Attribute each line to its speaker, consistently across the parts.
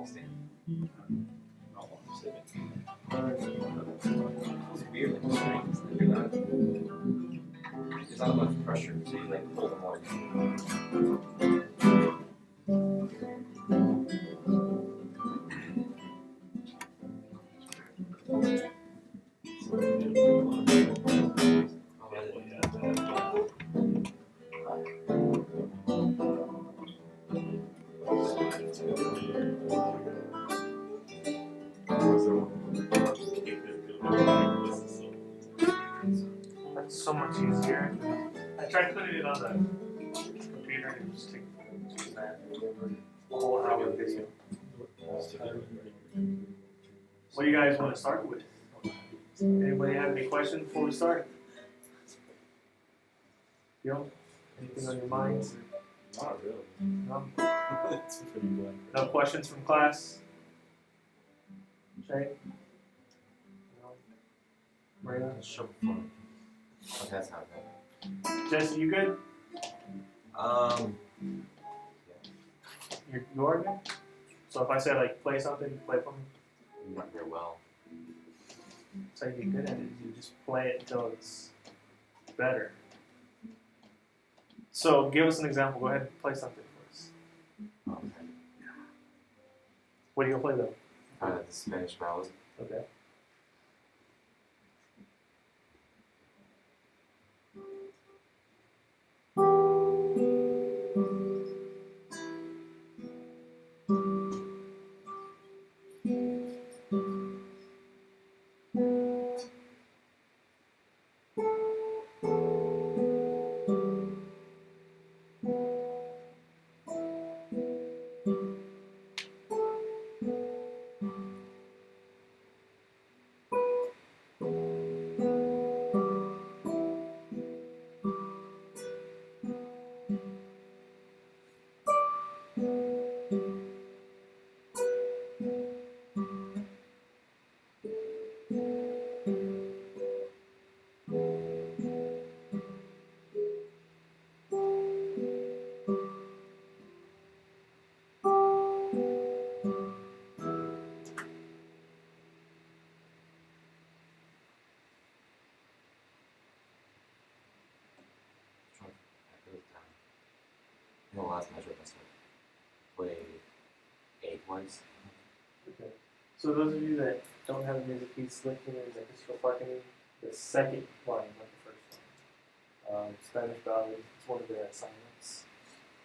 Speaker 1: stand. Not while I'm sitting. It's weird that you're strength. You're not. There's not much pressure, so you like pull them more.
Speaker 2: That's so much easier. I tried putting it on the computer and it just took that whole hour video. What do you guys want to start with? Anybody have any questions before we start? Yo, anything on your minds?
Speaker 1: Not really.
Speaker 2: No?
Speaker 1: It's pretty blank.
Speaker 2: No questions from class? Shay? No? Marina?
Speaker 1: Show fun. Oh, that's not bad.
Speaker 2: Jesse, you good? You are good? So if I said like play something, you play for me?
Speaker 1: Not very well.
Speaker 2: So you get good at it. You just play it until it's better. So give us an example. Go ahead and play something for us.
Speaker 1: Okay.
Speaker 2: What are you gonna play though?
Speaker 1: The Spanish ballad.
Speaker 2: Okay.
Speaker 1: The last measure I played 8 once.
Speaker 2: Okay. So those of you that don't have a music piece linked in, is like Christopher Parkin, the second line, not the first one. Spanish ballad, it's one of their assignments.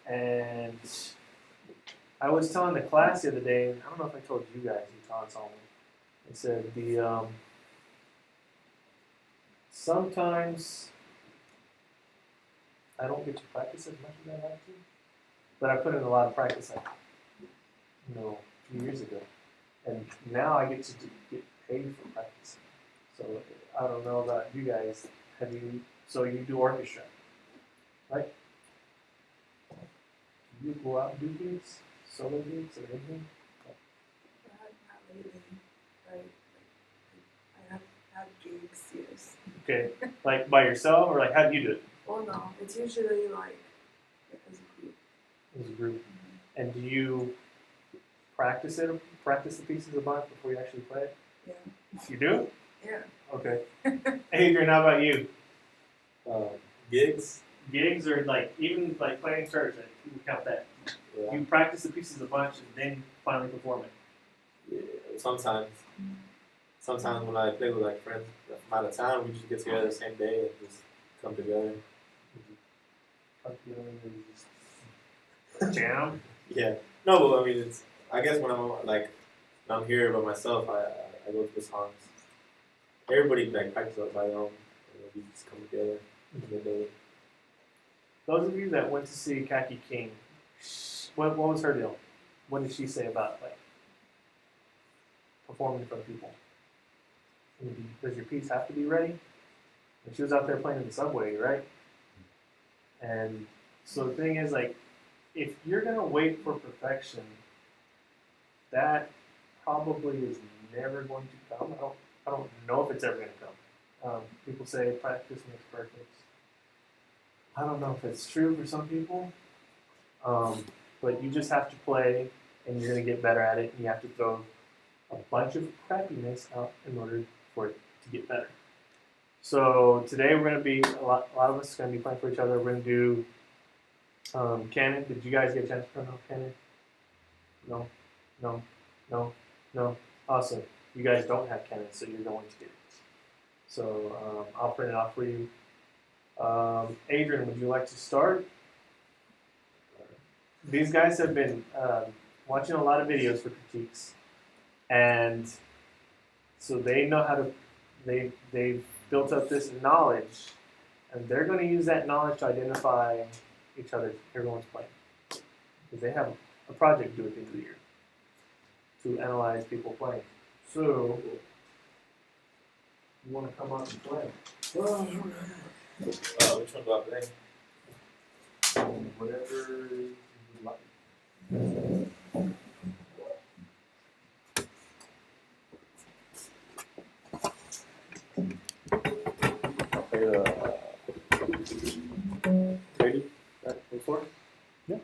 Speaker 2: And I was telling the class the other day, and I don't know if I told you guys, Utah told me. It said sometimes I don't get to practice as much as I like to, but I put in a lot of practice like, a few years ago. And now I get to get paid for practicing. So I don't know about you guys. So you do orchestra, right? Do you go out and do gigs, solo gigs or anything?
Speaker 3: Not lately. Right. I have had gigs, yes.
Speaker 2: Okay, like by yourself or like how do you do it?
Speaker 3: Oh no, it's usually like as a group.
Speaker 2: As a group. And do you practice the pieces a bunch before you actually play it?
Speaker 3: Yeah.
Speaker 2: You do?
Speaker 3: Yeah.
Speaker 2: Okay. Adrian, how about you?
Speaker 4: Gigs?
Speaker 2: Gigs or like even like playing church, like, you count that.
Speaker 4: Yeah.
Speaker 2: You practice the pieces a bunch and then finally perform it.
Speaker 4: Yeah, sometimes. Sometimes when I play with like friends from out of town, we just get together the same day and just come together.
Speaker 2: Come together and just jam.
Speaker 4: Yeah. No, but I mean, I guess when I'm here by myself, I go through the songs. Everybody like practices by their own. We just come together and do it.
Speaker 2: Those of you that went to see Khaki King, what was her deal? What did she say about like performing for people? Does your piece have to be ready? And she was out there playing in the subway, right? And so the thing is, like, if you're gonna wait for perfection, that probably is never going to come. I don't know if it's ever gonna come. People say practice makes perfect. I don't know if it's true for some people, but you just have to play and you're gonna get better at it, and you have to throw a bunch of crappiness out in order for it to get better. So today we're gonna be a lot of us are gonna be playing for each other. We're gonna do Cannon. Did you guys get a chance to print off Cannon? No, no, no, no. Awesome. You guys don't have Cannon, so you're going to get it. So I'll print it off for you. Adrian, would you like to start? These guys have been watching a lot of videos for critiques, and so they know how to. They've built up this knowledge, and they're going to use that knowledge to identify each other. Everyone's playing because they have a project due at the end of the year to analyze people playing. So you want to come up and play?
Speaker 4: Which one do I play?
Speaker 2: Whatever you like.
Speaker 4: I'll play the 30.
Speaker 2: Before? Yeah.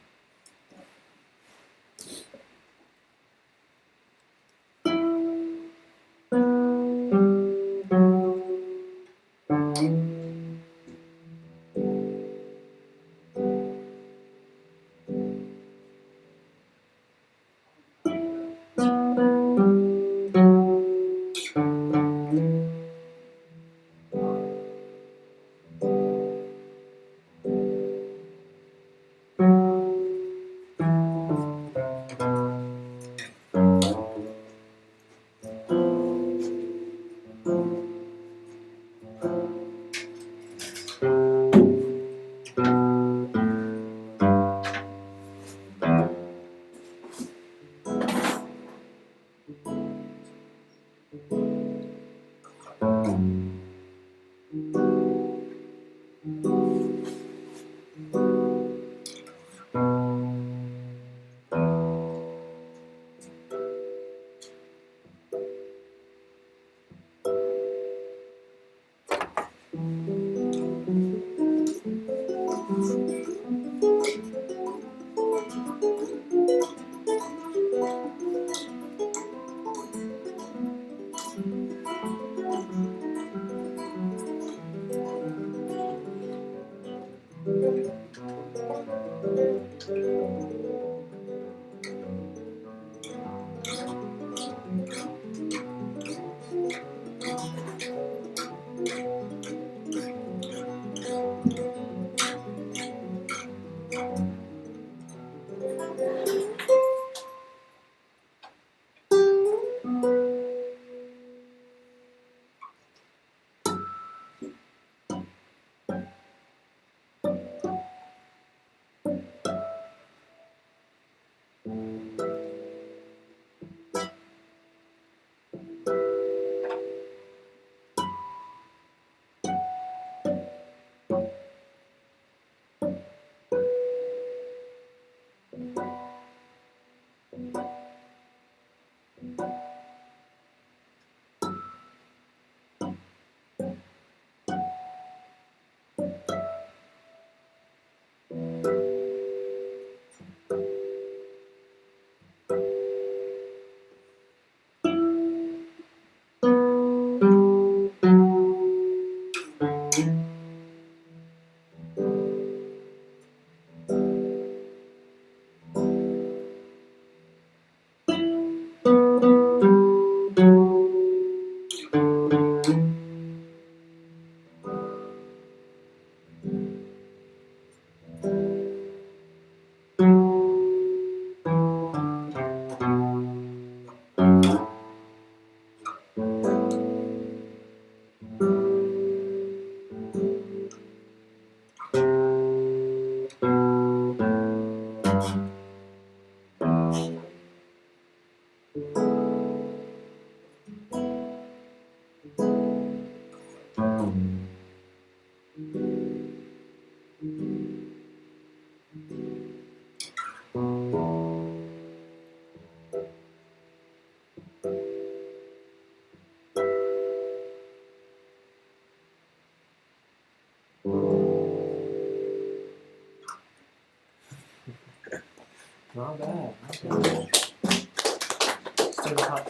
Speaker 1: Not bad. Not bad.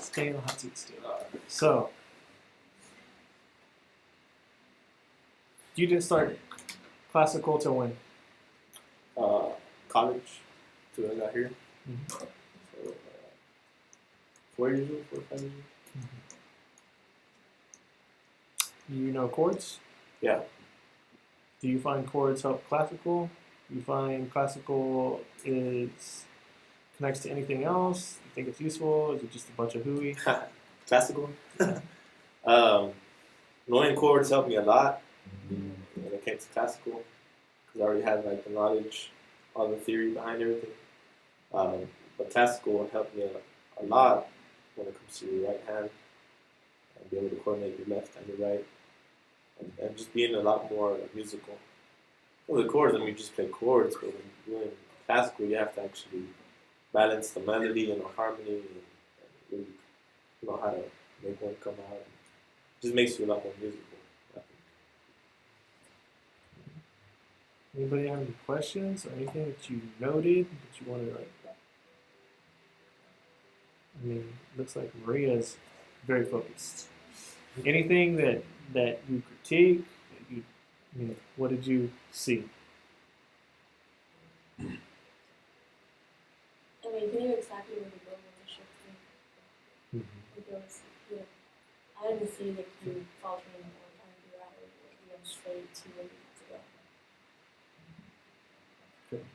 Speaker 2: stay in the hot seat still. So, you didn't start classical till when?
Speaker 4: College, till I got here.
Speaker 2: Mhm.
Speaker 4: So, 4 years old, 4 or 5 years old.
Speaker 2: You know chords?
Speaker 4: Yeah.
Speaker 2: Do you find chords help classical? Do you find classical connects to anything else? You think it's useful? Is it just a bunch of hooey?
Speaker 4: Classical. Knowing chords helped me a lot when it came to classical because I already had like the knowledge, all the theory behind everything. But classical helped me a lot when it comes to your right hand and be able to coordinate your left and your right and just being a lot more musical. Well, the chords, I mean, you just play chords, but when you're doing classical, you have to actually balance the melody and the harmony and really know how to make one come out. It just makes you a lot more musical, I think.
Speaker 2: Anybody have any questions or anything that you noted that you want to like? I mean, looks like Maria's very focused. Anything that you critique, that you, I mean, what did you see?
Speaker 5: I mean, he knew exactly where to go when the shift came. Like, there was, you know, I didn't see like you faltering or trying to do that, or you went straight to where you had to go.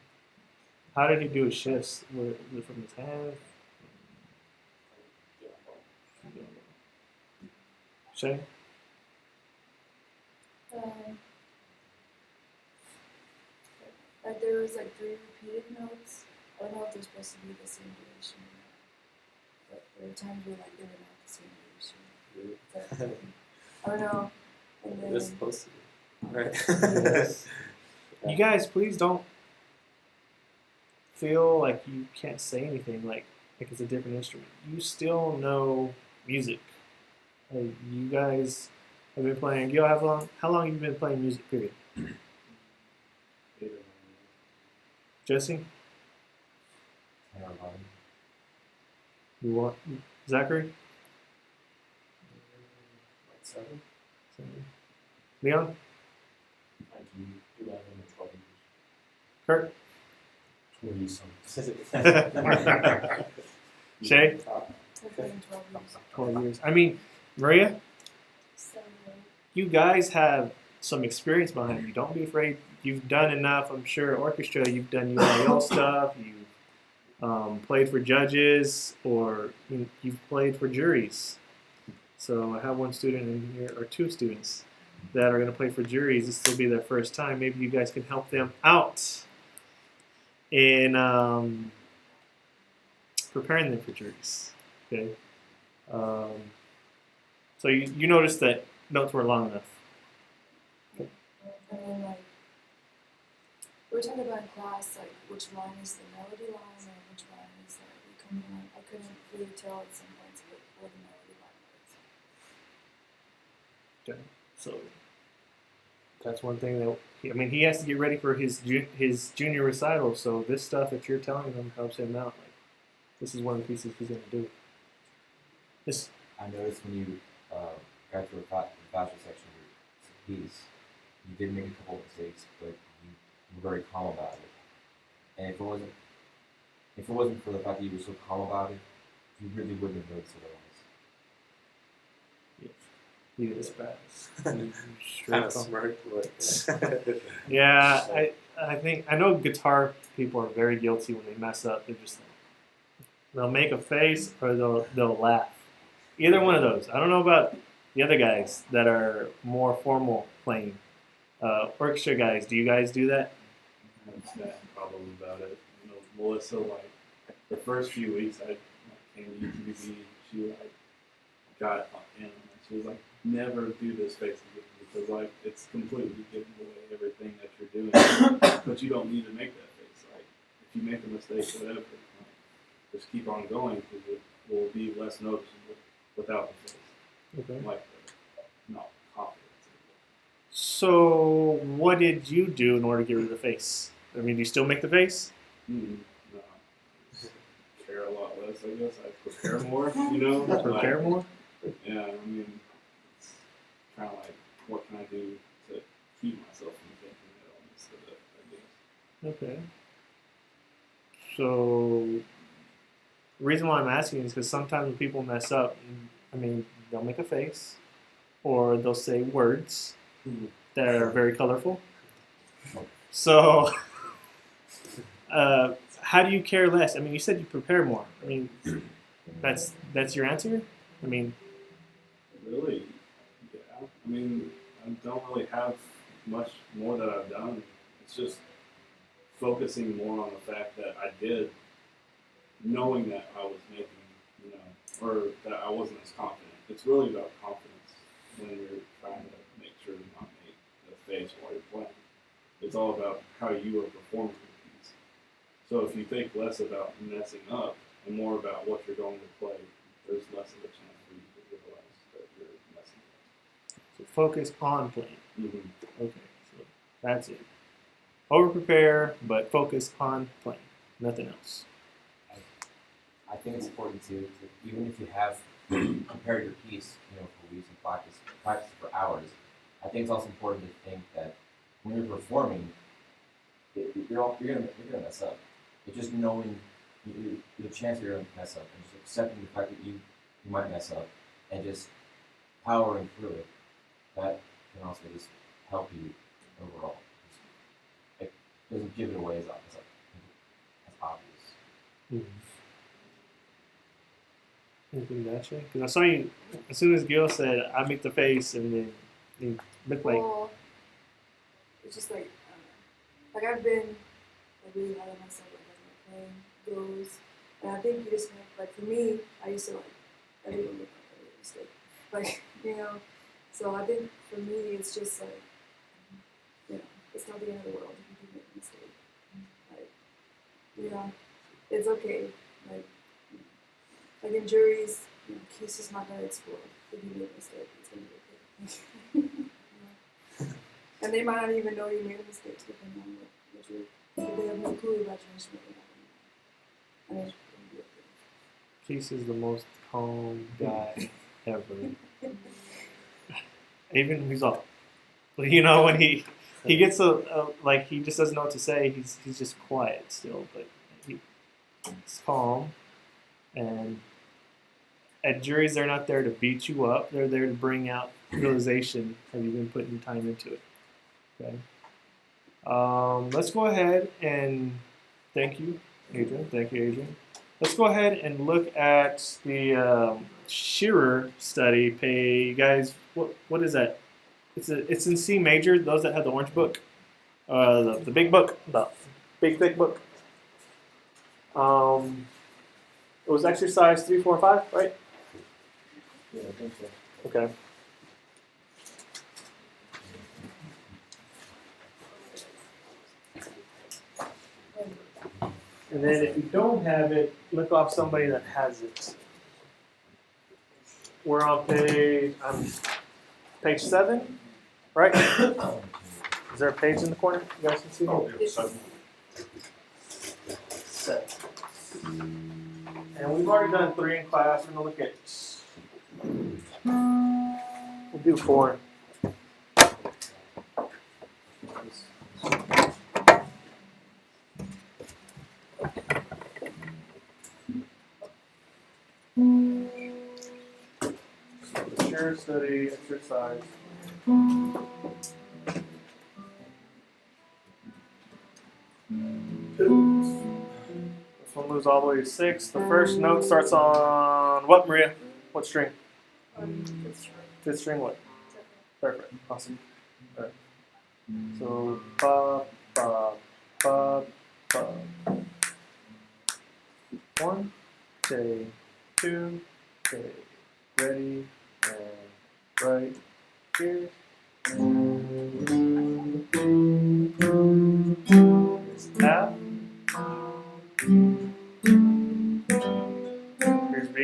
Speaker 2: How did he do his shifts? Was it from his hands? Shay?
Speaker 3: Like there was like 3 repeated notes. I don't know if they're supposed to be the same duration or not. But there were times where like they were not the same duration. But, I don't know. And then
Speaker 4: They're supposed to be, right?
Speaker 2: Yes. You guys, please don't feel like you can't say anything like it's a different instrument. You still know music. Like, you guys have been playing. Gil, how long have you been playing music? Period. Jesse, you want Zachary?
Speaker 1: 7?
Speaker 2: Leon,
Speaker 1: 11 or 12
Speaker 2: Kurt,
Speaker 1: 20 something.
Speaker 2: Shay,
Speaker 3: I've been 12 years.
Speaker 2: 12 years. I mean, Maria,
Speaker 5: So,
Speaker 2: you guys have some experience behind you. Don't be afraid. You've done enough. I'm sure orchestra. You've done UIL stuff. You've played for judges, or you've played for juries. So I have one student in here, or 2 students that are going to play for juries. This will be their first time. Maybe you guys can help them out in preparing them for juries. Okay. So you noticed that notes weren't long enough.
Speaker 3: And then like we were talking about in class like which line is the melody line and which line is the becoming line. I couldn't really tell at some points where the melody line was.
Speaker 2: Okay. So that's one thing that he has to get ready for his junior recital. So this stuff that you're telling him helps him out. Like, this is one of the pieces he's going to do. This.
Speaker 6: I noticed when you got to the fashion section of your piece, you did make a couple of mistakes, but you were very calm about it. And if it wasn't for the fact that you were so calm about it, you really wouldn't have noticed otherwise.
Speaker 2: He is fast.
Speaker 4: Kind of smart, but
Speaker 2: Yeah, I think I know guitar people are very guilty when they mess up. They'll make a face or they'll laugh. Either one of those. I don't know about the other guys that are more formal playing. Orchestra guys, do you guys do that?
Speaker 7: That's that problem about it. You know, Melissa, like the first few weeks I came to UTBB, she like got in and she was like, never do this face again because like it's completely giving away everything that you're doing. But you don't need to make that face. Like if you make a mistake, whatever, like, just keep on going because it will be less noticeable without the face.
Speaker 2: Okay.
Speaker 7: Like no confidence.
Speaker 2: So, what did you do in order to get rid of the face? I mean, do you still make the face?
Speaker 7: No, just care a lot less I guess I prepare more. You know,
Speaker 2: Prepare
Speaker 7: like,
Speaker 2: more.
Speaker 7: yeah. I mean, it's kind of like, what can I do to keep myself from thinking that I'll miss it up, I guess.
Speaker 2: Okay. So, the reason why I'm asking is because sometimes when people mess up, I mean, they'll make a face or they'll say words that are very colorful. So, how do you care less? I mean, you said you prepare more. I mean, that's your answer? I mean,
Speaker 7: Really, yeah. I mean, I don't really have much more that I've done. It's just focusing more on the fact that I did, knowing that I was making, you know, or that I wasn't as confident. It's really about confidence when you're trying to make sure to not make the face while you're playing. It's all about how you are performing the piece. So if you think less about messing up and more about what you're going to play, there's less of a chance for you to realize that you're messing
Speaker 2: so focus on playing.
Speaker 7: up. Mm-hmm.
Speaker 2: Okay, so that's it. Over prepare, but focus on playing. Nothing else.
Speaker 6: I think it's important to even if you have prepared your piece, you know, for weeks and practice for hours. I think it's also important to think that when you're performing, you're gonna mess up. It's just knowing the chance that you're gonna mess up and just accepting the fact that you might mess up and just powering through it. That can also just help you overall. It doesn't give it away as obvious.
Speaker 2: Anything gotcha? Because I saw you as soon as Gil said, "I make the face," and then you look like.
Speaker 3: Well, it's just like, like I've been like really hard on myself like as my playing goes, and I think you just have, like for me, I used to like everyone look like I made a mistake, like you know. So I think for me, it's just like, you know, it's not the end of the world if you do make a mistake. Like, you know, it's okay. Like in juries, you know, case is not gonna explode. If you make a mistake, it's gonna be okay. You know? And they might not even know you made a mistake depending on what you're. If they have no clue about your instrument, they're not gonna know. And it's gonna be okay.
Speaker 2: Keith is the most calm guy ever. Even he's all, you know, when he gets like he just doesn't know what to say. He's just quiet still, but he's calm. And at juries, they're not there to beat you up. They're there to bring out realization. Have you been putting time into it? Okay. Let's go ahead and thank you, Adrian. Thank you, Adrian. Let's go ahead and look at the Shearer study. You guys, what is that? It's in C major. Those that have the orange book, the big book, the big thick book. It was exercise 3, 4, 5, right?
Speaker 4: Yeah, I think so.
Speaker 2: Okay. And then if you don't have it, look off somebody that has it. We're on page 7, right? Is there a page in the corner? You guys can see?
Speaker 3: Yes.
Speaker 2: 7. And we've already done 3 in class. We're gonna look at. We'll do 4. Share study exercise. This one moves all the way to 6. The first note starts on what, Maria? What string? Fifth string what? Perfect. Awesome. All right. So ba ba ba ba. 1. Okay. 2. Okay. Ready and right here. Here's F. Here's B.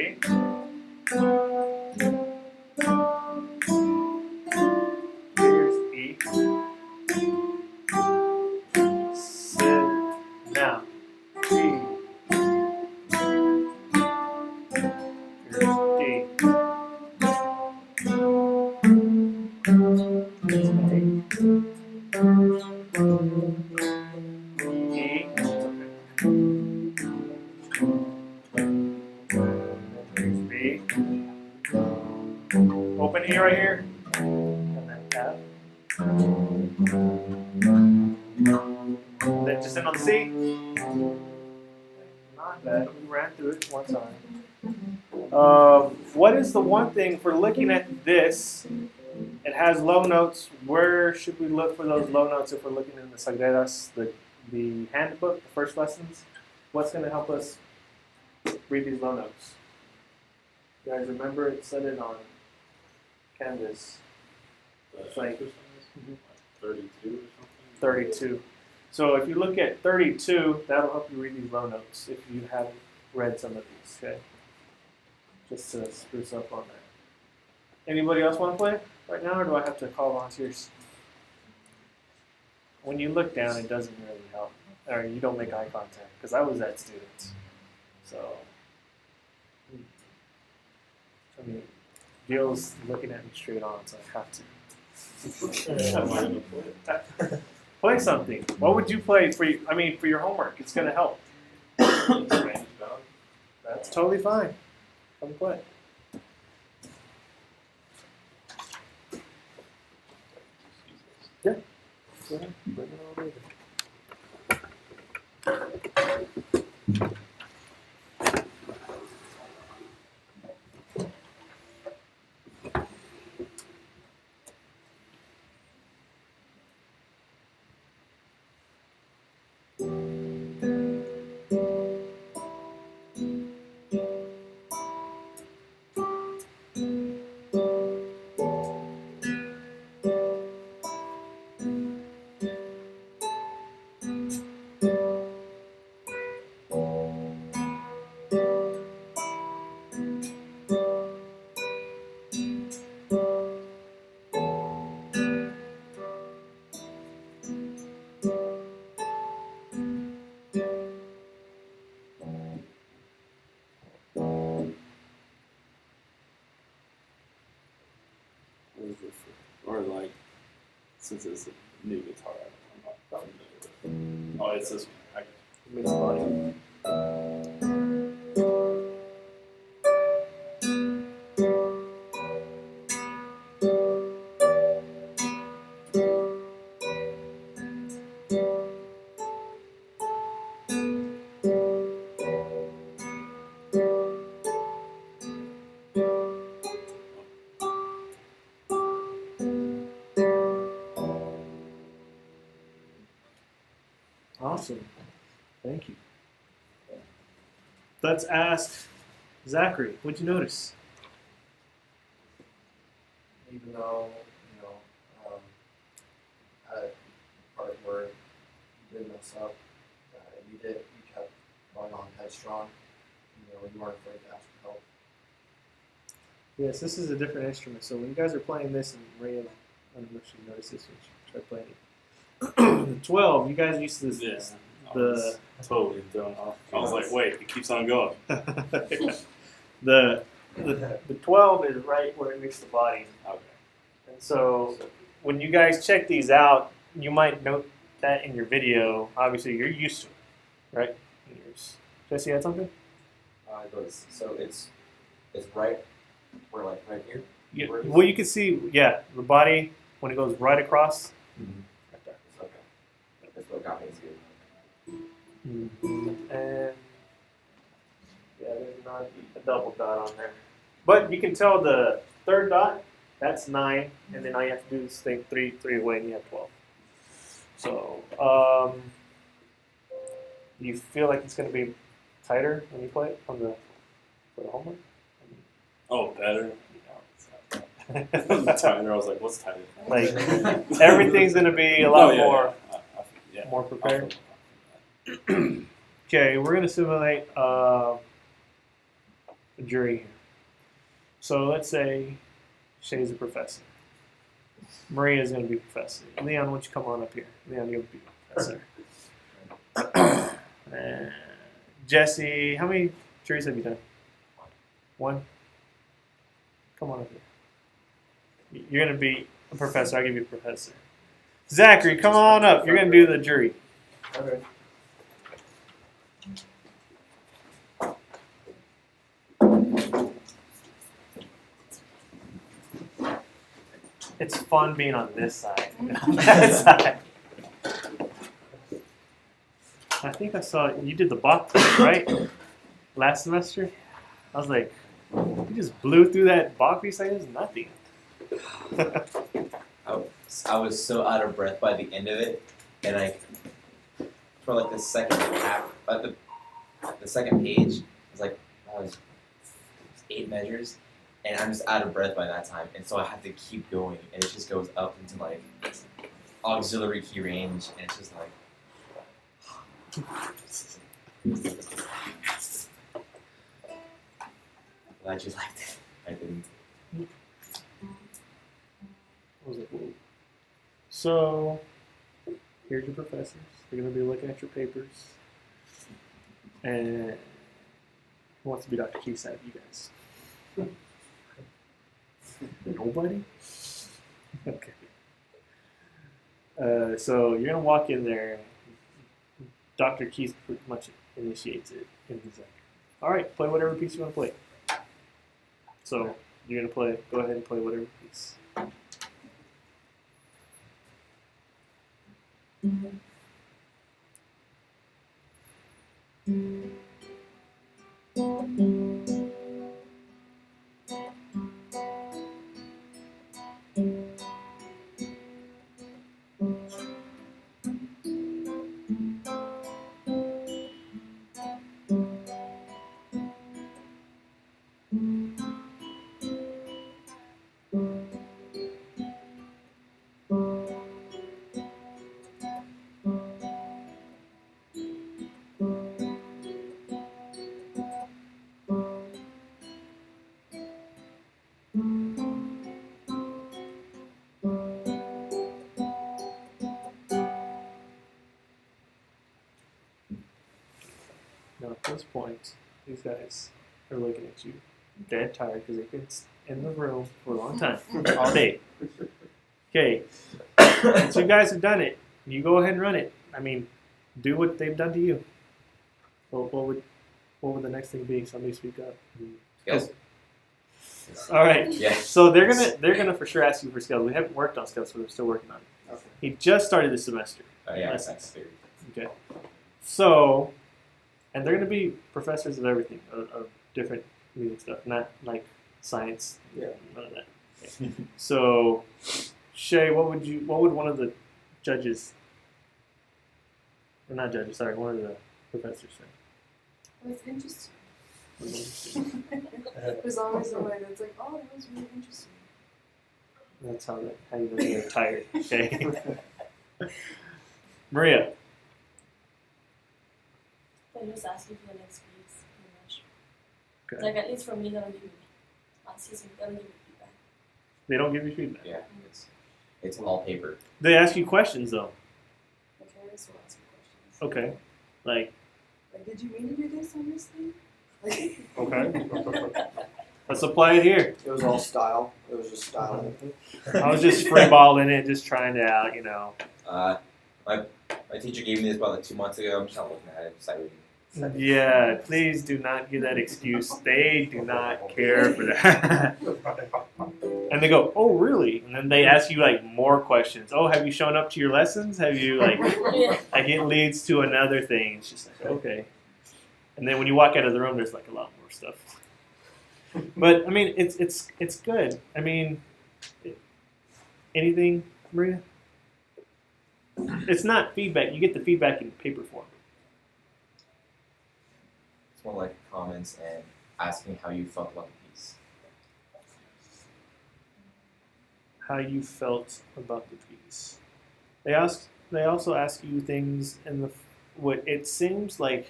Speaker 2: Here's E. Sit down. G. D. E. Here's B. Open E right here. And then F. Then just end on C. Not bad. We ran through it one time. What is the one thing for looking at this? It has low notes. Where should we look for those low notes if we're looking in the Sagredas, the handbook, the first lessons? What's going to help us read these low notes? You guys remember it said it on Canvas. It's like
Speaker 7: 32 or something.
Speaker 2: 32. So if you look at 32, that'll help you read these low notes if you haven't read some of these, okay? Just to spruce up on that. Anybody else want to play right now, or do I have to call volunteers? When you look down, it doesn't really help, or you don't make eye contact, because I was that student. So, I mean, Gil's looking at me straight on, so I have to. Play something. What would you play for you? I mean, for your homework, it's gonna help. That's totally fine. Come play. Yeah. Go ahead. Bring it all over.
Speaker 7: Or like, since it's a new guitar, I'm not familiar with it. Oh, it's this one.
Speaker 2: Mixed body. Awesome. Thank you. Let's ask Zachary. What'd you notice?
Speaker 1: Even though, at part where you did mess up, you kept going on headstrong. You weren't afraid to ask for help.
Speaker 2: Yes, this is a different instrument. So when you guys are playing this, and Ray, I don't know if you noticed this when you try playing it. The 12, you guys used to this.
Speaker 7: I was totally thrown off. I was like, wait, it keeps on going.
Speaker 2: The 12 is right where it meets the body.
Speaker 7: Okay.
Speaker 2: And so when you guys check these out, you might note that in your video. Obviously, you're used to it, right? Yours. Jesse had something?
Speaker 6: It goes, so it's right, we're like right here.
Speaker 2: Yeah.
Speaker 6: Where is
Speaker 2: Well, you can see, yeah, the body when it goes right across. Right there.
Speaker 6: It's okay. That's what got me to.
Speaker 2: And yeah, there's not a double dot on there. But you can tell the third dot, that's 9, and then all you have to do is think 3 away, and you have 12. So, do you feel like it's going to be tighter when you play it for the homework?
Speaker 7: Oh, better. Tighter. I was like, what's tighter?
Speaker 2: Like everything's going to be a lot more more prepared. Okay, we're going to simulate a jury here. So let's say Shay's a professor. Maria's going to be professor. Leon, why don't you come on up here? Leon, you'll be professor. And Jesse, how many juries have you done? One? Come on up here. You're gonna be a professor. I'll give you a professor. Zachary, come on up. You're gonna do the jury.
Speaker 1: Okay.
Speaker 2: It's fun being on this side and on that side. I think I saw you did the Bach test, right? Last semester? I was like, you just blew through that Bach piece like it was nothing.
Speaker 6: I was so out of breath by the end of it, and for like the second half, the second page, it was like, wow, it was 8 measures, and I'm just out of breath by that time, and so I have to keep going, and it just goes up into like auxiliary key range, and it's just like. I just liked it. I didn't.
Speaker 2: I was like, whoa. So, here's your professors. They're going to be looking at your papers. And who wants to be Dr. Keith's side of you guys? Nobody? Okay. So, you're going to walk in there. Dr. Keith pretty much initiates it. And he's like, all right, play whatever piece you want to play. So, you're going to play, go ahead and play whatever piece. Now at this point, these guys are looking at you dead tired because they've been in the room for a long time, all day. Okay, so you guys have done it. You go ahead and run it. I mean, do what they've done to you. What would the next thing be? Somebody speak up.
Speaker 6: Yes.
Speaker 2: All right.
Speaker 6: Yeah.
Speaker 2: So they're gonna for sure ask you for skills. We haven't worked on skills, so we're still working on it.
Speaker 1: Okay.
Speaker 2: He just started this semester.
Speaker 6: Yeah,
Speaker 2: Lessons.
Speaker 6: that's fair.
Speaker 2: Okay. So, and they're going to be professors of everything, of different music stuff, not like science,
Speaker 1: Yeah.
Speaker 2: none of that. Okay. So, Shay, what would one of the judges, or not judges, sorry, one of the professors say?
Speaker 3: It was interesting.
Speaker 2: What was interesting?
Speaker 3: There's always a way that's like, oh, that was really interesting.
Speaker 2: That's how you know they're tired. Okay. Maria.
Speaker 5: They just ask you for the next piece, pretty much.
Speaker 2: Okay.
Speaker 5: Like at least for me, they don't give me they don't give me feedback.
Speaker 2: They don't give you feedback.
Speaker 6: Yeah, it's all paper.
Speaker 2: They ask you questions though.
Speaker 3: The parents will ask me questions.
Speaker 2: Okay. Like,
Speaker 3: Did you mean to do this on this thing? Like,
Speaker 2: okay. Let's apply it here.
Speaker 1: It was all style. It was just style.
Speaker 2: I was just freeballing it, just trying to out, you know.
Speaker 6: My teacher gave me this about like 2 months ago. I'm just not looking at it. Just like,
Speaker 2: Yeah, please do not give that excuse. They do not care for that. And they go, oh, really? And then they ask you like more questions. Oh, have you shown up to your lessons? Have you like it leads to another thing. It's just like, okay. And then when you walk out of the room, there's like a lot more stuff. But I mean, it's good. I mean, anything, Maria? It's not feedback. You get the feedback in paper form.
Speaker 6: it's more like comments and asking how you felt about the piece.
Speaker 2: How you felt about the piece. They also ask you things in the what it seems like.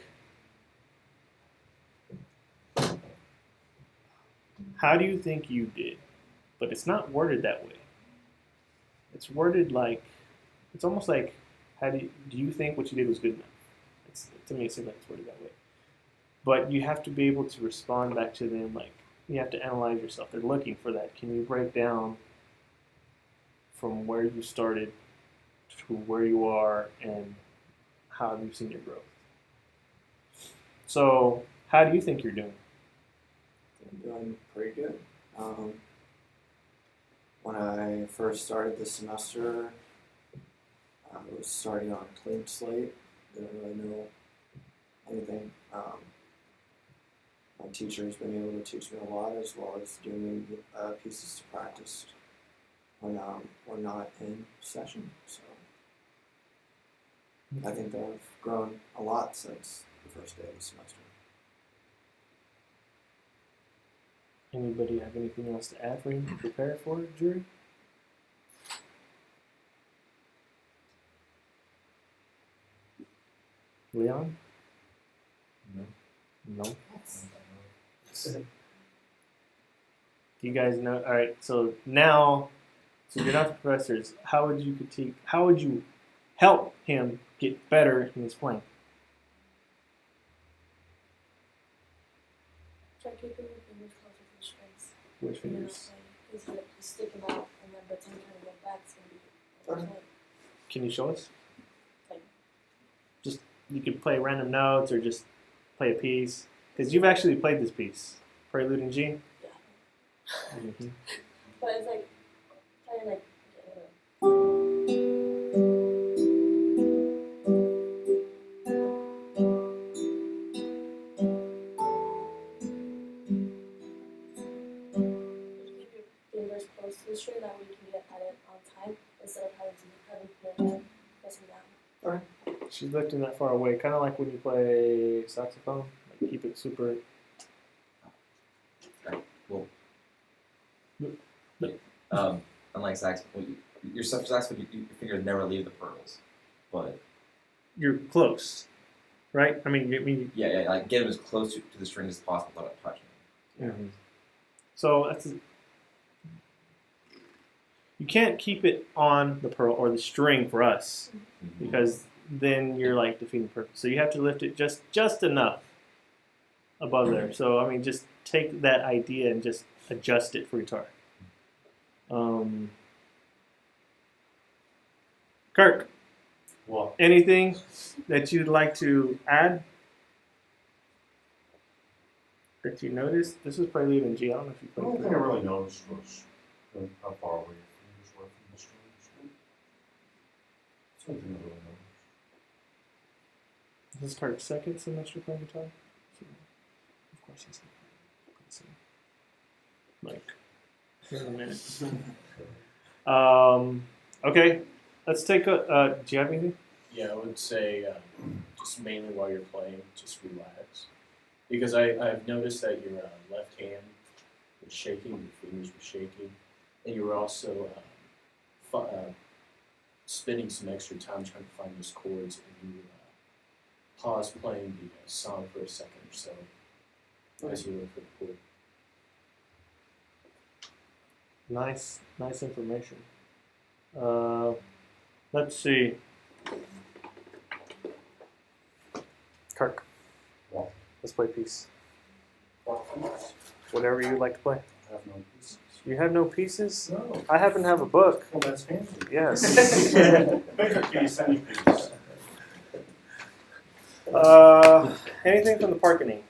Speaker 2: How do you think you did? But it's not worded that way. It's worded like, it's almost like, do you think what you did was good enough? To me, it seems like it's worded that way. But you have to be able to respond back to them like, you have to analyze yourself. They're looking for that. Can you break down from where you started to where you are, and how have you seen your growth? So, how do you think you're doing?
Speaker 1: I'm doing pretty good. When I first started this semester, I was starting on a clean slate. Didn't really know anything. My teacher's been able to teach me a lot, as well as giving me pieces to practice when we're not in session. So I think that I've grown a lot since the first day of the semester.
Speaker 2: Anybody have anything else to add for him to prepare for it, jury? Leon?
Speaker 6: No.
Speaker 2: No. You guys know. All right. So now, so you're not the professors. How would you critique? How would you help him get better in his playing?
Speaker 5: Try keeping your fingers closer to the strings.
Speaker 2: Which fingers?
Speaker 5: Because you stick them out, and then by the time you turn them back, it's gonna be.
Speaker 1: Okay.
Speaker 2: Can you show us?
Speaker 5: Like-
Speaker 2: Just you could play random notes or just play a piece, because you've actually played this piece, Prelude in G.
Speaker 5: Yeah.
Speaker 2: Mm-hmm.
Speaker 5: But it's like playing like. Keep your fingers close to the string, that way you can get at it on time instead of having pressing down.
Speaker 2: She's lifting that far away, kind of like when you play saxophone. Like keep it super.
Speaker 6: Unlike saxophone, your saxophone, your fingers never leave the pearls, but
Speaker 2: You're close, right? I mean.
Speaker 6: yeah, like get them as close to the string as possible without touching them.
Speaker 2: Mm-hmm. So you can't keep it on the pearl or the string for us, because then you're like defeating the purpose. So you have to lift it just enough above there. So I mean, just take that idea and just adjust it for guitar. Kirk,
Speaker 7: Well,
Speaker 2: anything that you'd like to add that you noticed? This is Prelude in G. I don't know if you
Speaker 8: The
Speaker 2: played
Speaker 8: only thing I really noticed was how far away your fingers were from the strings. Something I really noticed.
Speaker 2: This is Kirk's second semester playing guitar. So, of course, he's not like here in a minute. Okay, let's take a. Do you have anything?
Speaker 9: Yeah, I would say just mainly while you're playing, just relax. Because I've noticed that your left hand was shaking, your fingers were shaking, and you were also spending some extra time trying to find those chords, and you paused playing the song for a second or so as you look for the chord.
Speaker 2: Nice information. Let's see. Kirk,
Speaker 8: What?
Speaker 2: let's play piece.
Speaker 8: What piece?
Speaker 2: Whatever you'd like to play.
Speaker 8: I have no pieces.
Speaker 2: You have no pieces?
Speaker 8: No.
Speaker 2: I happen to have a book.
Speaker 8: Well, that's handy.
Speaker 2: Yes.
Speaker 8: Pick a piece, any piece.
Speaker 2: Anything from the parketing?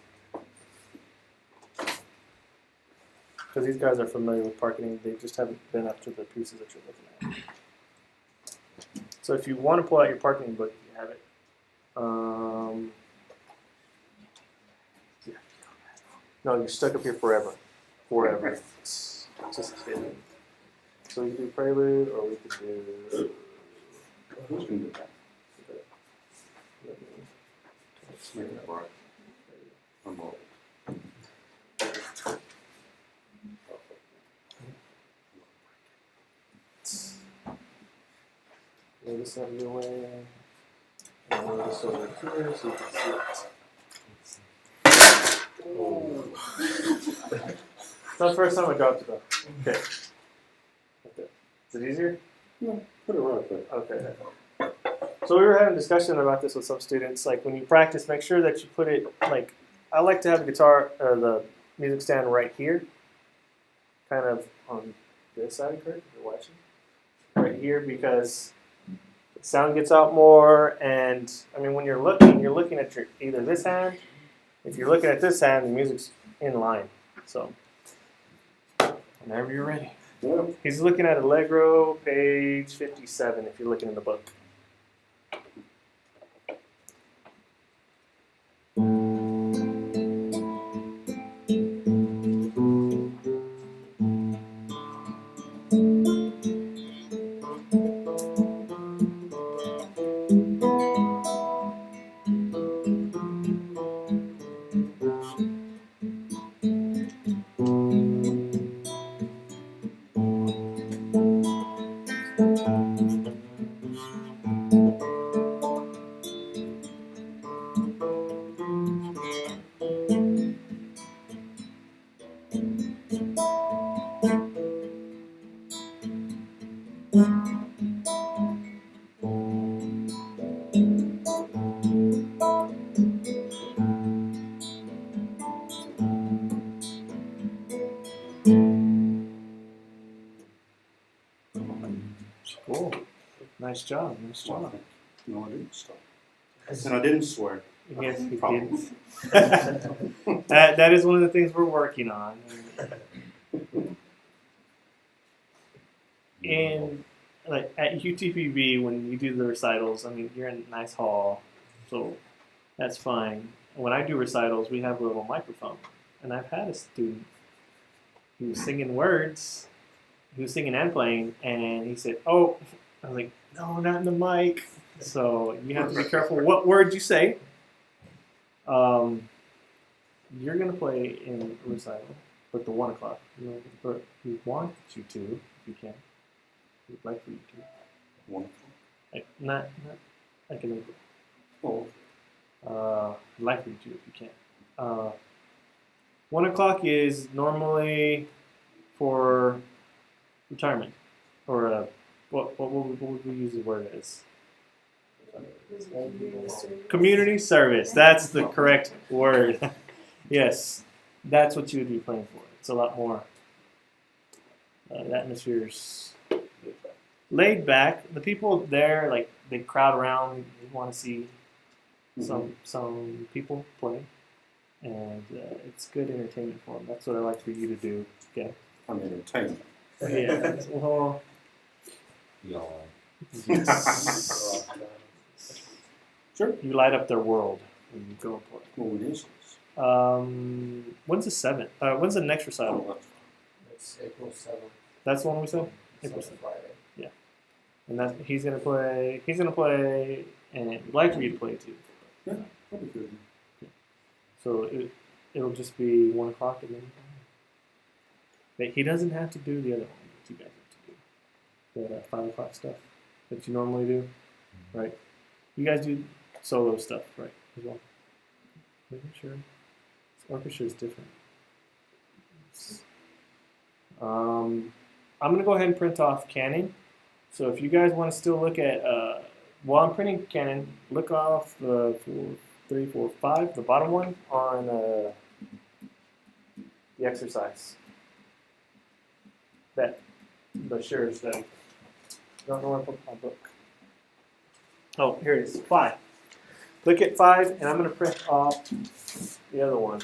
Speaker 2: Because these guys are familiar with parketing, they just haven't been up to the pieces that you're looking at. So if you want to pull out your parketing book, you have it. Yeah. No, you're stuck up here forever. Forever. Just kidding. So we could do Prelude, or we could do.
Speaker 8: Who's going to do that?
Speaker 2: Let me-
Speaker 8: Right. I'm old.
Speaker 2: Move this out of your way. And move this over here so you can see it. It's not the first time I dropped it though. Okay. Is it easier?
Speaker 8: Put it right there.
Speaker 2: Okay. So we were having a discussion about this with some students. Like when you practice, make sure that you put it like I like to have the guitar or the music stand right here, kind of on this side, Kurt, if you're watching. Right here, because the sound gets out more, and I mean, when you're looking at your either this hand. If you're looking at this hand, the music's in line. So, whenever you're ready.
Speaker 8: Yeah.
Speaker 2: He's looking at Allegro, page 57, if you're looking in the book. Cool. Nice job. Nice job.
Speaker 8: No, I didn't stop. And I didn't swear.
Speaker 2: Yes, he
Speaker 8: Problem.
Speaker 2: did. that is one of the things we're working on. And like at UTPB, when you do the recitals, I mean, you're in a nice hall, so that's fine. When I do recitals, we have a little microphone, and I've had a student who was singing words, he was singing and playing, and he said, "Oh," I was like, "No, not in the mic." So you have to be careful what words you say. You're gonna play in a recital, but the 1 o'clock. You know, but we want you to, if you can. We'd like for you to.
Speaker 8: Wonderful.
Speaker 2: Like, not like an
Speaker 8: Oh,
Speaker 2: I'd like for you to, if you can. 1 o'clock is normally for retirement, or what would we use the word as? Community service. That's the correct word. Yes, that's what you would be playing for. It's a lot more. The atmosphere's laid back. The people there, like, they crowd around. They want to see some people play, and it's good entertainment for them. That's what I like for you to do. Okay.
Speaker 8: I'm entertained.
Speaker 2: Yeah. Well.
Speaker 6: We all
Speaker 2: Yes.
Speaker 8: Sure.
Speaker 2: You light up their world when you go and play.
Speaker 8: Well, it is.
Speaker 2: When's the 7th? When's the next recital?
Speaker 8: Oh,
Speaker 1: It's April 7th.
Speaker 2: That's the one we said? April
Speaker 1: It's
Speaker 2: 7th.
Speaker 1: Friday.
Speaker 2: And that he's gonna play, and we'd like for you to play too.
Speaker 8: that'd be good.
Speaker 2: So it'll just be 1 o'clock, and then but he doesn't have to do the other one that you guys have to do. The 5 o'clock stuff that you normally do, right? You guys do solo stuff, right? As well. Making sure. Orchestra is different. I'm gonna go ahead and print off Canon. So if you guys want to still look at, while I'm printing Canon, look off the 4, 3, 4, 5, the bottom one on the exercise. That Bashir study. Don't know where I put my book. Oh, here it is. 5. Look at 5, and I'm going to print off the other one.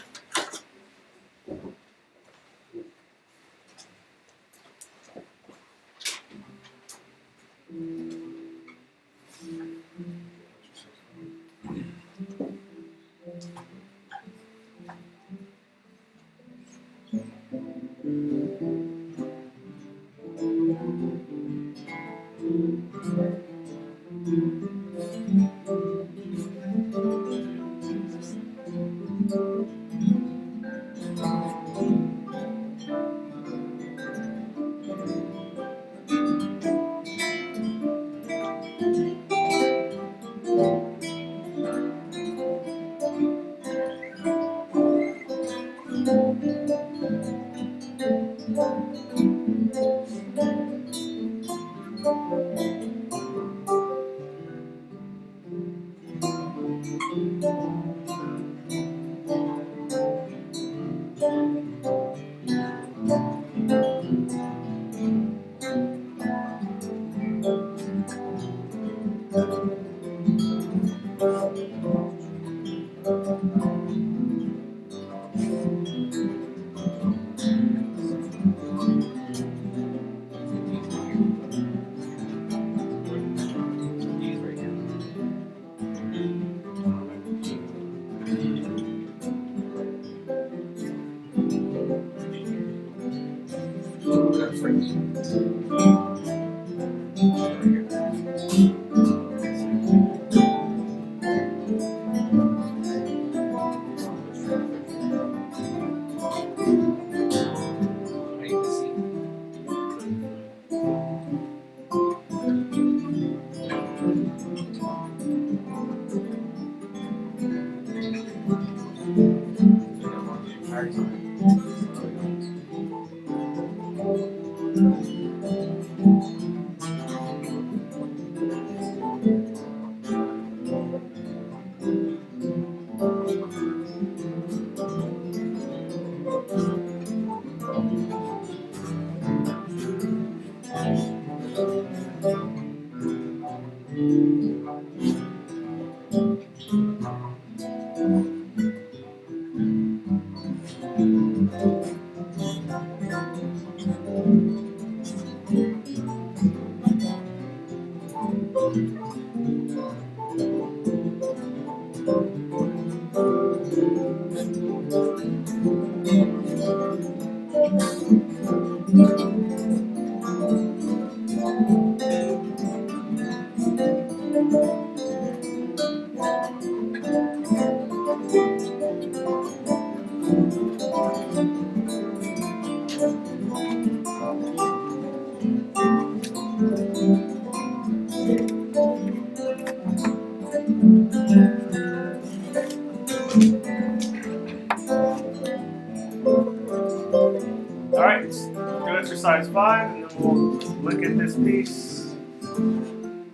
Speaker 2: All right, let's do exercise 5, and then we'll look at this piece. And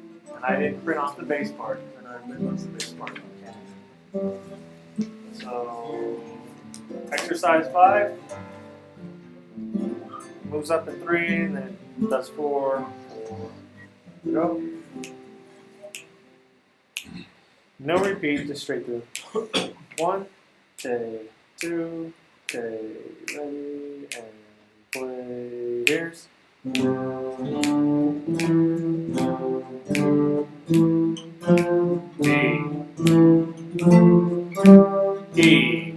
Speaker 2: I didn't print off the bass part. I know everybody wants the bass part. So, exercise 5 moves up in 3, and then does 4. Go. No repeat, just straight through. 1, okay, 2, okay, ready, and play. Here's. G, E,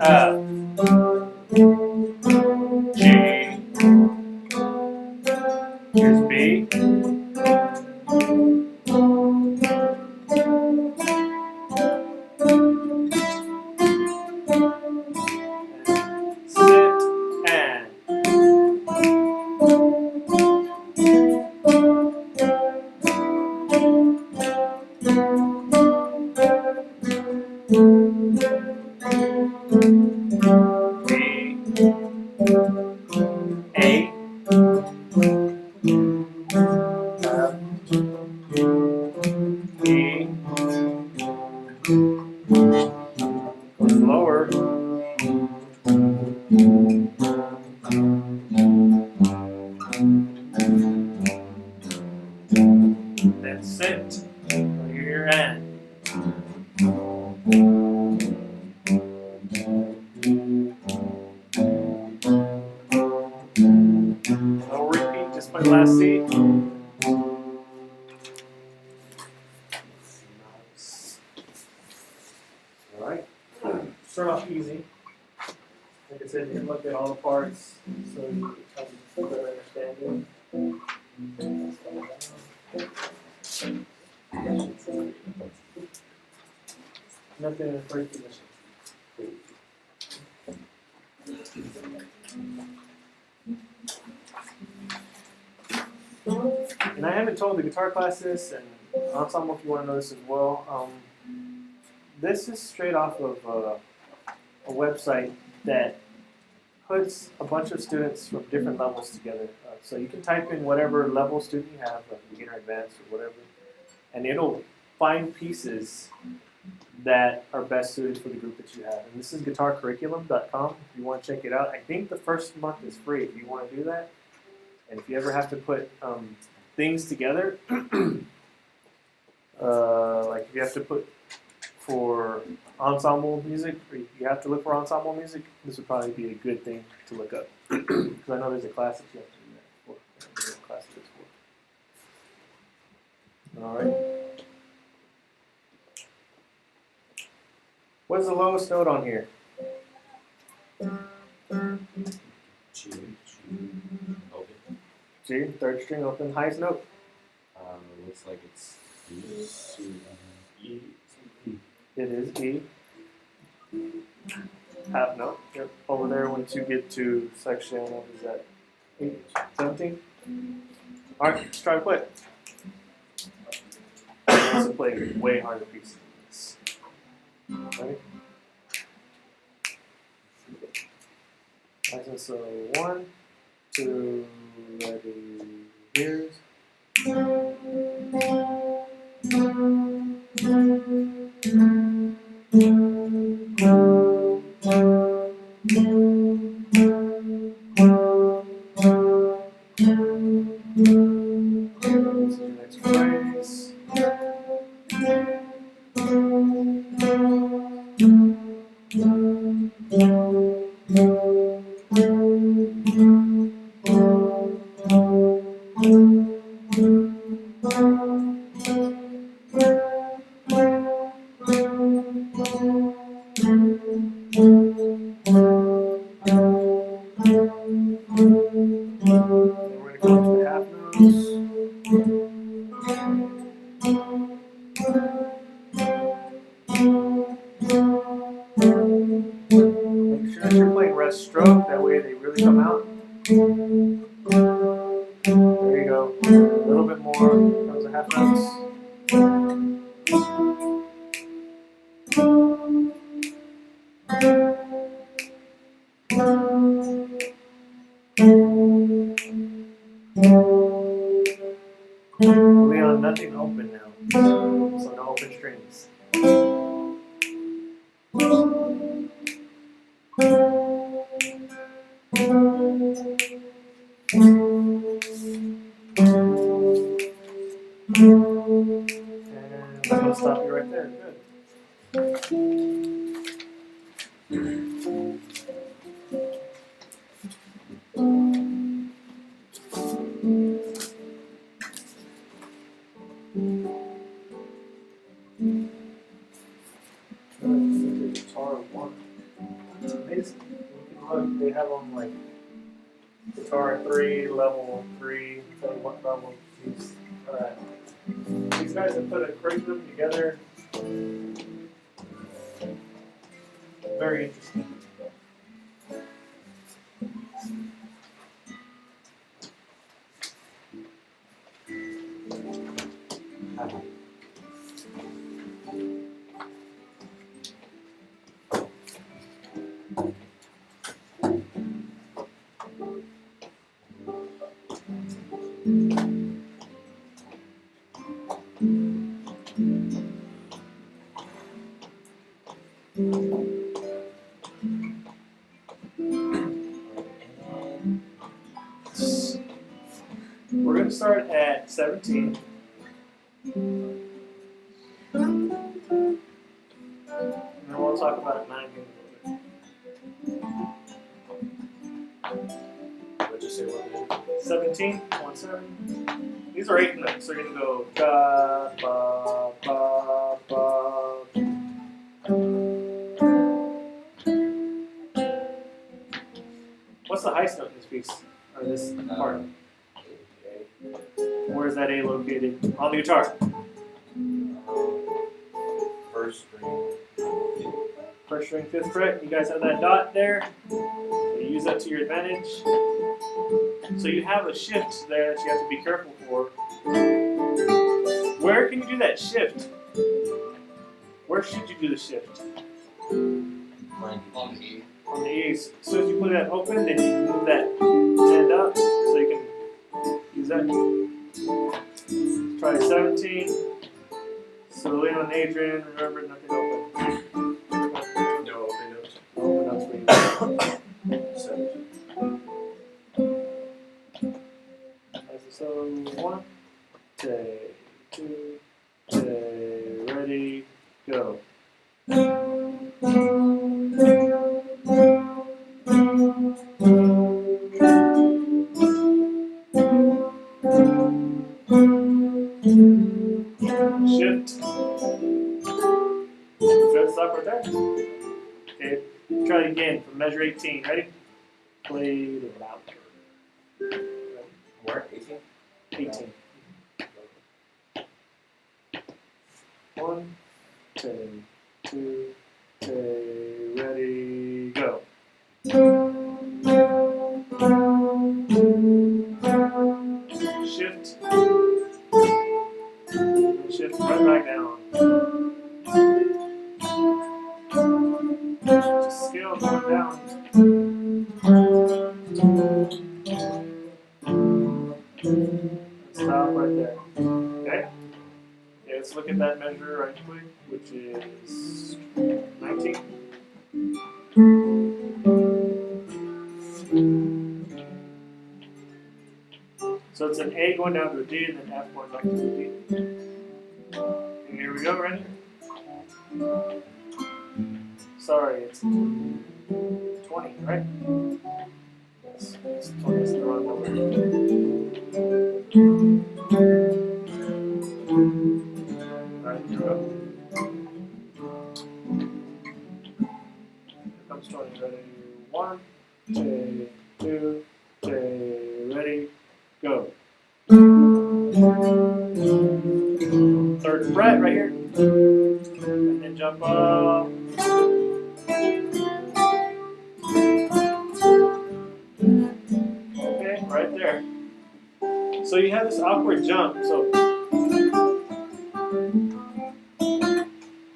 Speaker 2: F, G. Here's B. Sit and B, A, F, E, goes lower, then sit, here and. No repeat, just play the last C. Alright, start off easy. Like I said, you can look at all the parts so you have a better understanding. Nothing in the first position. And I haven't told the guitar class this, and ensemble if you want to know this as well. This is straight off of a website that puts a bunch of students from different levels together. So you can type in whatever level student you have, like beginner, advanced, or whatever, and it'll find pieces that are best suited for the group that you have. And this is guitarcurriculum.com if you want to check it out. I think the first month is free if you want to do that. And if you ever have to put things together, like if you have to put for ensemble music, or you have to look for ensemble music, this would probably be a good thing to look up. Because I know there's a class that you have to do that for. There's a class that it's for. All right. What's the lowest note on here? G, third string open, highest note.
Speaker 6: Looks like it's E.
Speaker 9: E.
Speaker 2: It is E. Half note. Yep. Over there once you get to section, what is that? 17? Alright, let's try to play it. Let's play a way harder piece than this. Ready? Nice, so 1, 2, ready, here's. This is your next phrase. Then we're going to go to the half notes. Make sure that you're playing rest stroke, that way they really come out. There you go. A little bit more. Those are half notes. Leon, nothing open now. So no open strings. And I'm going to stop you right there. Good. Guitar 1. It's amazing. You can look, they have them like guitar 3, level 3, tell you what level these are at. These guys have put a curriculum together. Very interesting. We're going to start at 17. And then we'll talk about 9 games a little
Speaker 9: What'd you say? What
Speaker 2: bit. 17, 1, 7. These are 8 notes. So you're going to go ga, ba, ba, ba. What's the highest note in this piece? Or this part? Where is that A located? On the guitar.
Speaker 8: First string.
Speaker 2: First string, 5th fret. You guys have that dot there. So you use that to your advantage. So you have a shift there that you have to be careful for. Where can you do that shift? Where should you do the shift?
Speaker 6: On E.
Speaker 2: On the E's. As soon as you put that open, then you move that hand up so you can use that. Try 17. So Leon and Adrian, remember nothing open.
Speaker 9: No open notes.
Speaker 2: Open notes for you.
Speaker 9: 17.
Speaker 2: So 1, 2, ready, go. Shift. Good, stop right there. Okay, try it again from measure 18. Ready? Play the louder.
Speaker 6: Where? 18?
Speaker 2: 18. 1, 10, 2, ready, go. Shift. Shift right back down. Just scale going down. Stop right there. Okay? Okay, let's look at that measure right quick, which is 19. So it's an A going down to a D and then F going back to a D. And here we go, ready? Sorry, it's 20, right? Yes, it's 20 is the wrong number. Alright, here we go. Here comes 20, ready? 1, 2, ready, go. Third fret right here. And then jump up. Okay, right there. So you have this awkward jump. So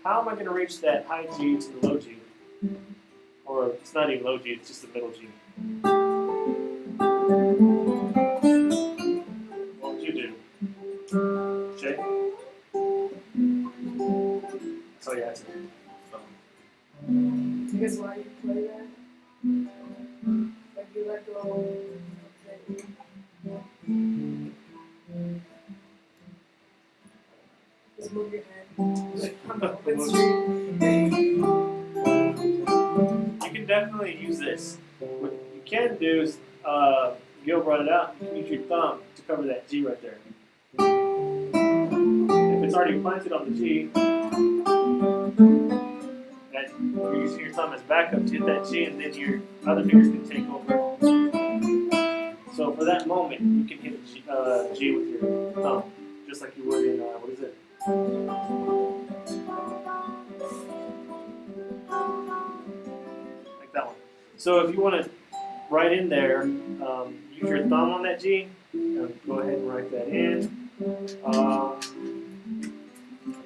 Speaker 2: how am I going to reach that high G to the low G? Or it's not even low G, it's just the middle G. What would you do? Jay? That's all you have to do.
Speaker 3: Because why you play that? Like you let go of the just move your head. Like on the open street.
Speaker 2: You can definitely use this. What you can do is, Gil brought it out, you can use your thumb to cover that G right there. If it's already planted on the G, and you're using your thumb as backup to hit that G, and then your other fingers can take over. So for that moment, you can hit a G with your thumb, just like you would in, what is it? Like that one. So if you want to write in there, use your thumb on that G, and go ahead and write that in.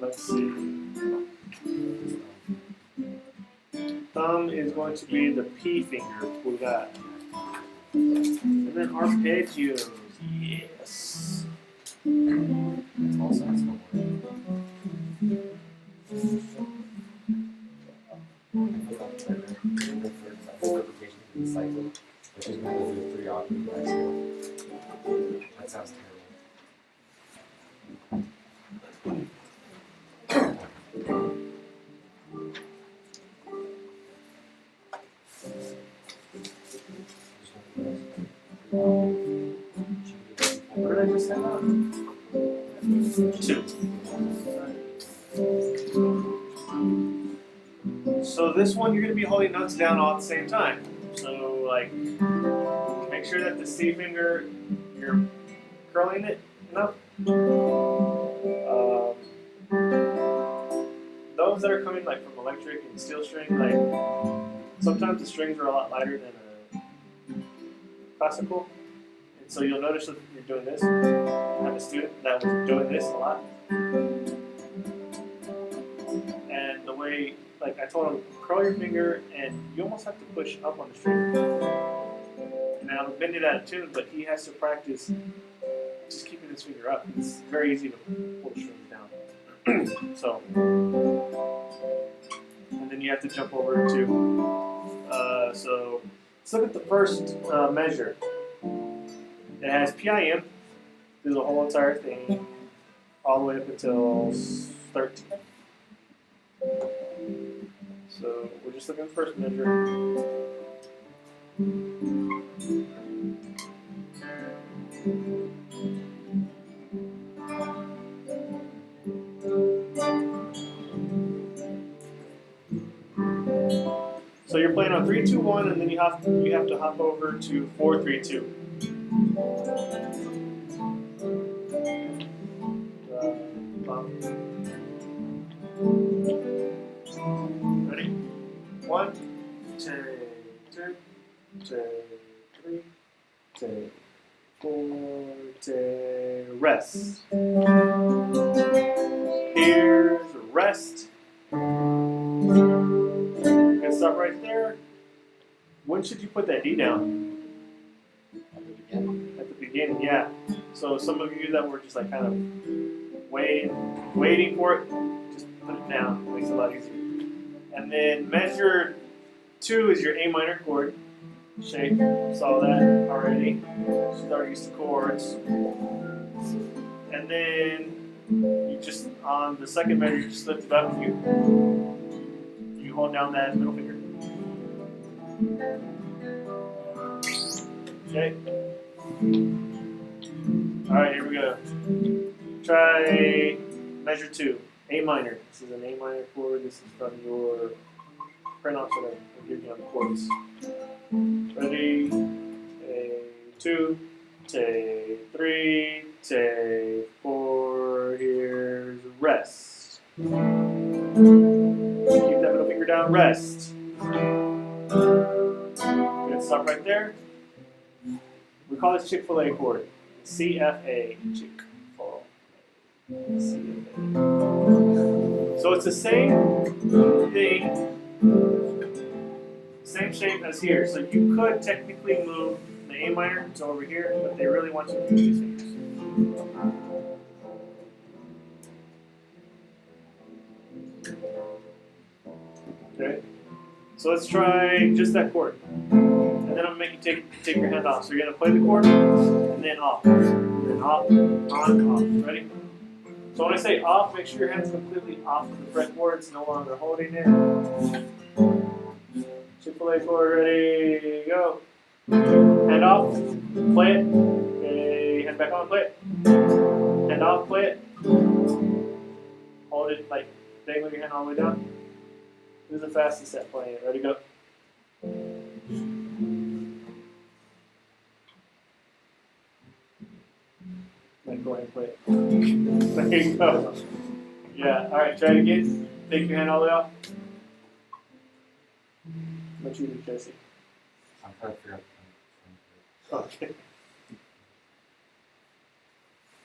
Speaker 2: Let's see. Thumb is going to be the P finger. We got. And then arpeggios. Yes.
Speaker 6: Also has no word. I feel like the third interpretation of the cycle, which is going to do 3 octaves by scale. That sounds terrible.
Speaker 2: What did I just say now? 2. So this one, you're going to be holding notes down all at the same time. So, like, make sure that the C finger, you're curling it enough. Those that are coming like from electric and steel string, like sometimes the strings are a lot lighter than a classical, and so you'll notice that you're doing this. I have a student that was doing this a lot, and the way, like I told him, curl your finger, and you almost have to push up on the string. And I'm bending it out of tune, but he has to practice just keeping his finger up. It's very easy to pull the strings down. So, and then you have to jump over to, so let's look at the first measure. It has PIM through the whole entire thing, all the way up until 13. So we're just looking at the first measure. So you're playing on 3-2-1, and then you have to hop over to 4-3-2. 1, take 2, take 3, take 4, take rest. Here's rest. Good stop right there. When should you put that D down? At the beginning, yeah. So some of you that were just like kind of waiting for it, just put it down. It makes it a lot easier. And then measure 2 is your A minor chord shape. Saw that already. She's already used to chords. And then you just on the second measure, you just lift it up. You hold down that middle finger. Okay. All right, here we go. Try measure 2, A minor. This is an A minor chord. This is from your print-offs that I'm giving you on the chords. Ready? Take 2, take 3, take 4. Here's rest. Keep that middle finger down. Rest. Good. Stop right there. We call this Chick-fil-A chord. CFA. Chick-fil-A. So it's the same thing, same shape as here. So you could technically move the A minor to over here, but they really want you to use these fingers. Okay. So let's try just that chord. And then I'm going to make you take your hand off. So you're going to play the chord, and then off. And then off, on, off. Ready? So when I say off, make sure your hand's completely off of the fretboard. It's no longer holding it. Chick-fil-A chord, ready, go. Hand off, play it. Okay, hand back on, play it. Hand off, play it. Hold it, like, dangle your hand all the way down. This is the fastest at playing it. Ready, go. Then go ahead and play it. There you go. Yeah, alright, try it again. Take your hand all the way off. What you do, Jesse?
Speaker 6: I'm trying to figure out.
Speaker 2: Okay.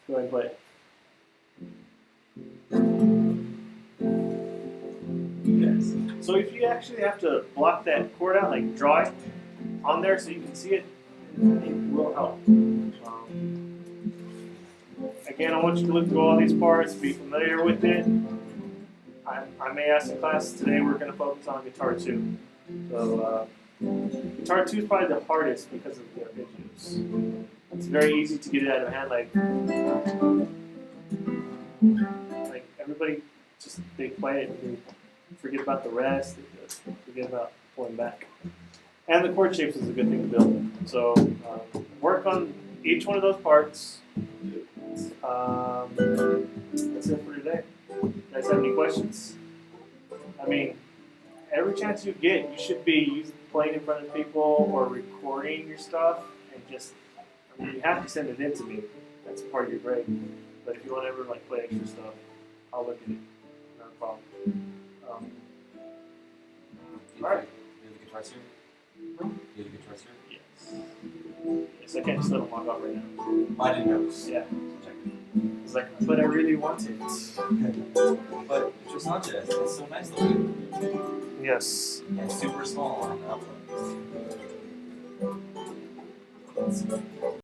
Speaker 2: Go ahead and play it. Yes. So if you actually have to block that chord out, like draw it on there so you can see it, it will help. Again, I want you to look through all these parts, be familiar with it. I may ask in class today, we're going to focus on guitar 2. So guitar 2 is probably the hardest because of the arpeggios. It's very easy to get it out of hand, like everybody just they play it and they forget about the rest, they forget about pulling back. And the chord shapes is a good thing to build. So work on each one of those parts. That's it for today. You guys have any questions? I mean, every chance you get, you should be playing in front of people or recording your stuff, and just, I mean, you have to send it in to me. That's part of your grade. But if you want to ever like play extra stuff, I'll look at it. Not a problem. All right.
Speaker 6: You have the guitar here? You have the guitar here?
Speaker 2: Yes. Yes, I can't just let them log off right now.
Speaker 6: I didn't notice.
Speaker 2: Yeah.
Speaker 6: Check
Speaker 2: It's like, but I really want it.
Speaker 6: it. But it's not just. It's so nice looking.
Speaker 2: Yes.
Speaker 6: And super small on the upload.